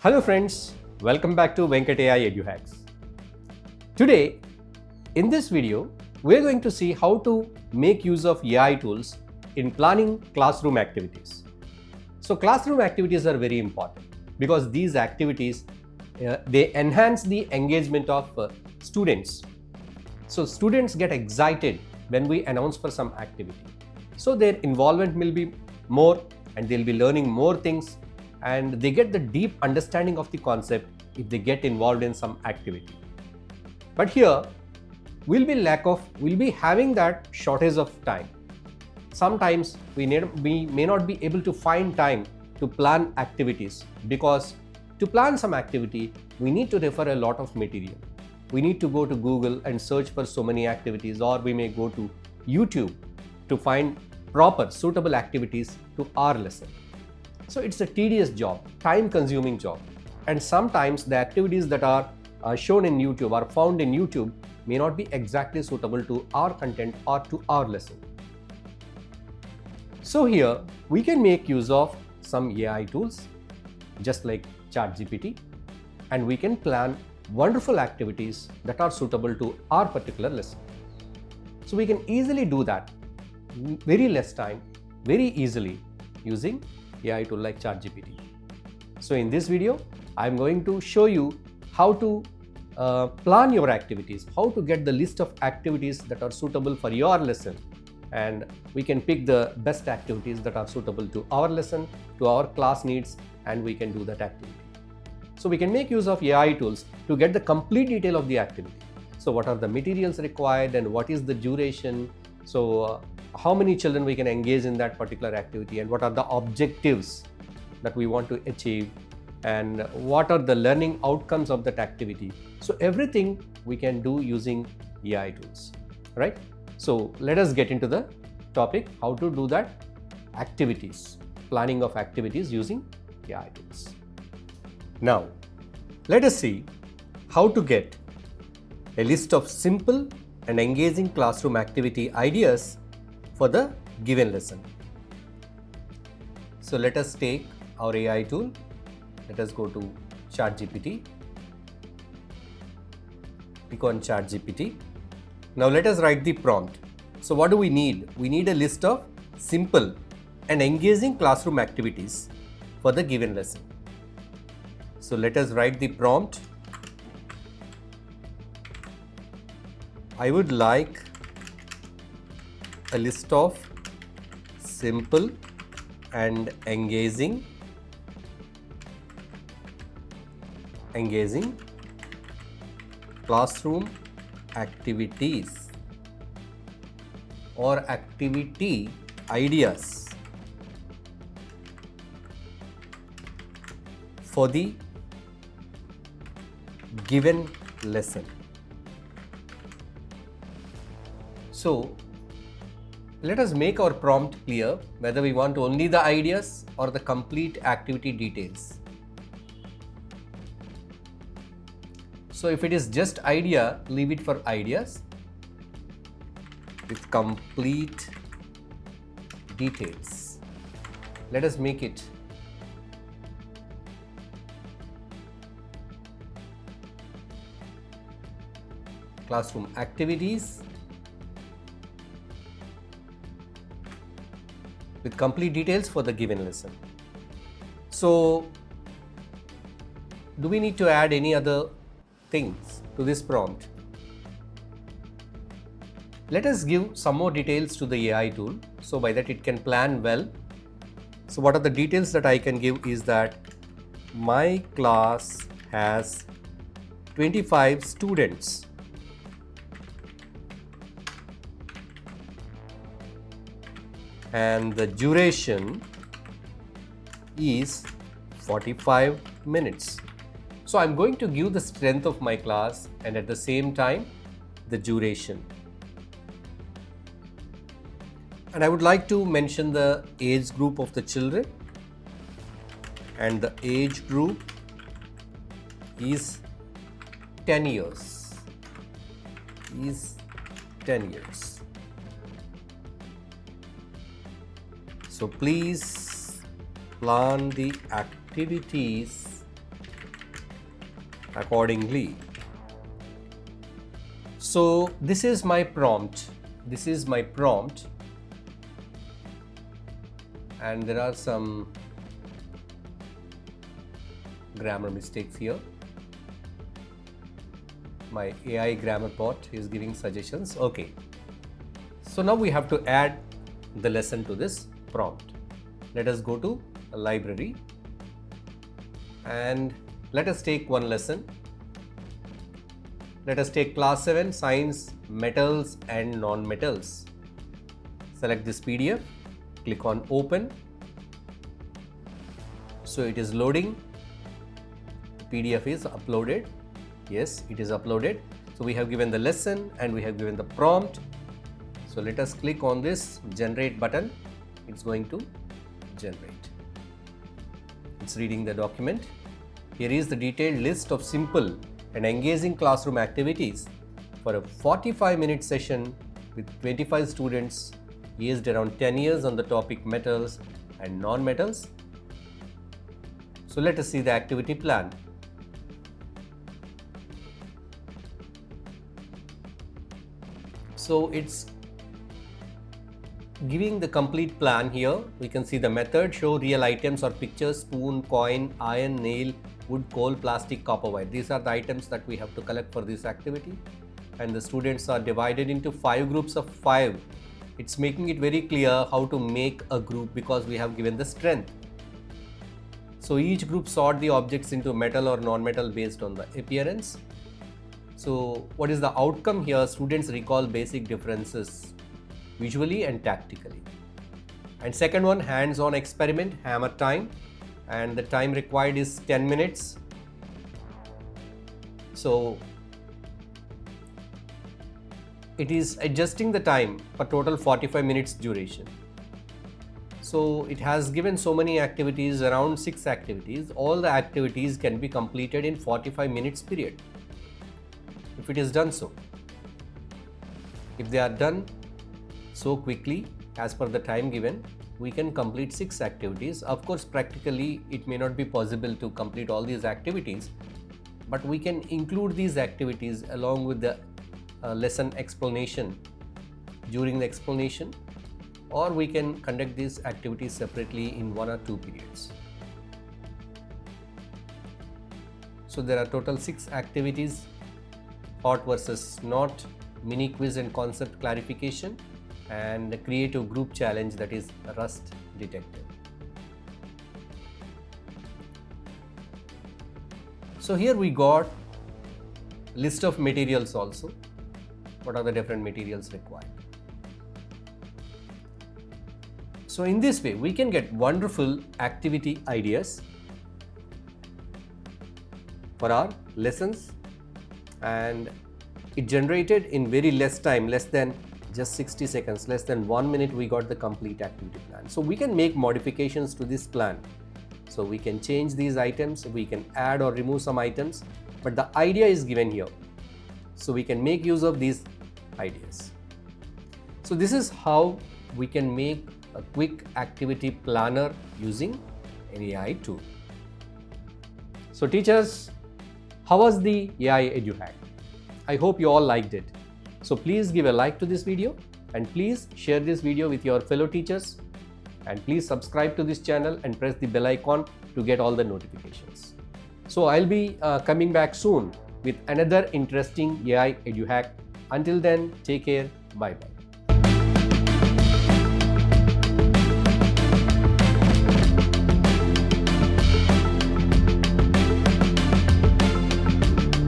Hello friends, welcome back to Venkat AI EduHacks. Today, in this video, we're going to see how to make use of AI tools in planning classroom activities. So classroom activities are very important because these activities, they enhance the engagement of students. So students get excited when we announce for some activity. So their involvement will be more and they'll be learning more things, and they get the deep understanding of the concept if they get involved in some activity. But here we'll be having that shortage of time. Sometimes we may not be able to find time to plan activities, because to plan some activity we need to refer a lot of material. We need to go to Google and search for so many activities, or we may go to YouTube to find proper suitable activities to our lesson. So it's a tedious job, time-consuming job, and sometimes the activities that are shown in YouTube or found in YouTube may not be exactly suitable to our content or to our lesson. So here we can make use of some AI tools just like ChatGPT, and we can plan wonderful activities that are suitable to our particular lesson. So we can easily do that, very less time, very easily using AI tool like ChatGPT. So in this video, I'm going to show you how to plan your activities, how to get the list of activities that are suitable for your lesson, and we can pick the best activities that are suitable to our lesson, to our class needs, and we can do that activity. So we can make use of AI tools to get the complete detail of the activity. So what are the materials required and what is the duration? So how many children we can engage in that particular activity, and what are the objectives that we want to achieve, and what are the learning outcomes of that activity. So everything we can do using AI tools, right? So let us get into the topic, how to do that activities, planning of activities using AI tools. Now, let us see how to get a list of simple and engaging classroom activity ideas for the given lesson. So let us take our AI tool. Let us go to ChatGPT. Click on ChatGPT. Now let us write the prompt. So what do we need? We need a list of simple and engaging classroom activities for the given lesson. So let us write the prompt. I would like a list of simple and engaging classroom activities or activity ideas for the given lesson. So let us make our prompt clear whether we want only the ideas or the complete activity details. So if it is just idea, leave it for ideas with complete details. Let us make it classroom activities with complete details for the given lesson. So do we need to add any other things to this prompt? Let us give some more details to the AI tool, so by that it can plan well. So what are the details that I can give is that my class has 25 students. And the duration is 45 minutes. So I'm going to give the strength of my class and at the same time the duration. And I would like to mention the age group of the children, and the age group is 10 years. So please plan the activities accordingly. So this is my prompt. And there are some grammar mistakes here. My AI grammar bot is giving suggestions. Okay. So now we have to add the lesson to this prompt. Let us go to a library and let us take one lesson. Let us take class 7 science, metals and non-metals. Select this PDF, click on open. So it is loading. PDF is uploaded. Yes, it is uploaded. So we have given the lesson and we have given the prompt. So let us click on this generate button. It's going to generate. It's reading the document. Here is the detailed list of simple and engaging classroom activities for a 45-minute session with 25 students aged around 10 years on the topic metals and non-metals. So let us see the activity plan. So it's giving the complete plan here. We can see the method, show real items or pictures, spoon, coin, iron, nail, wood, coal, plastic, copper, wire. These are the items that we have to collect for this activity. And the students are divided into 5 groups of 5. It's making it very clear how to make a group because we have given the strength. So each group sort the objects into metal or non-metal based on the appearance. So what is the outcome here? Students recall basic differences visually and tactically. And second one, hands-on experiment, hammer time, and the time required is 10 minutes. So it is adjusting the time for total 45 minutes duration. So it has given so many activities, around 6 activities. All the activities can be completed in 45 minutes period if it is done so. If they are done so quickly as per the time given, we can complete 6 activities. Of course, practically it may not be possible to complete all these activities, but we can include these activities along with the lesson explanation during the explanation, or we can conduct these activities separately in 1 or 2 periods. So there are total 6 activities: hot versus not, mini quiz and concept clarification, and the creative group challenge, that is rust detected. So here we got list of materials also. What are the different materials required? So in this way, we can get wonderful activity ideas for our lessons, and it generated in very less time, less than just 60 seconds, less than 1 minute, we got the complete activity plan. So we can make modifications to this plan. So we can change these items, we can add or remove some items, but the idea is given here. So we can make use of these ideas. So this is how we can make a quick activity planner using an AI tool. So teachers, how was the AI EduHack? I hope you all liked it. So please give a like to this video and please share this video with your fellow teachers, and please subscribe to this channel and press the bell icon to get all the notifications. So I'll be coming back soon with another interesting AI EduHack. Until then, take care. Bye bye.